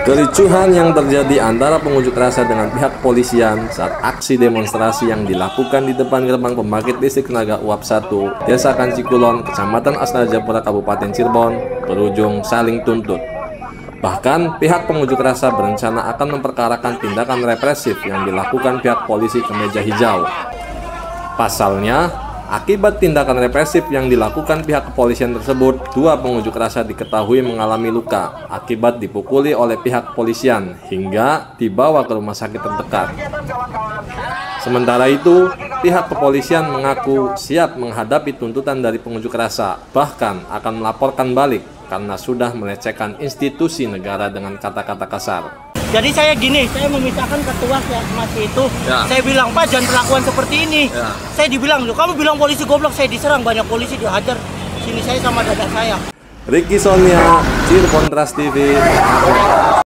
Kericuhan yang terjadi antara pengunjuk rasa dengan pihak kepolisian saat aksi demonstrasi yang dilakukan di depan gerbang pembangkit listrik tenaga uap 1, Desa Kancikulon, Kecamatan Asna Jayapura, Kabupaten Cirebon, berujung saling tuntut. Bahkan, pihak pengunjuk rasa berencana akan memperkarakan tindakan represif yang dilakukan pihak polisi kemeja hijau. Pasalnya, akibat tindakan represif yang dilakukan pihak kepolisian tersebut, 2 pengunjuk rasa diketahui mengalami luka akibat dipukuli oleh pihak kepolisian hingga dibawa ke rumah sakit terdekat. Sementara itu, pihak kepolisian mengaku siap menghadapi tuntutan dari pengunjuk rasa, bahkan akan melaporkan balik karena sudah melecehkan institusi negara dengan kata-kata kasar. Jadi saya memisahkan ketua masih itu. Ya. Saya bilang, Pak, jangan perlakuan seperti ini. Ya. Saya dibilang, kamu bilang polisi goblok, saya diserang, banyak polisi dihajar. Sini saya sama dada saya. Ricky Sonia, Cirebon Trans TV.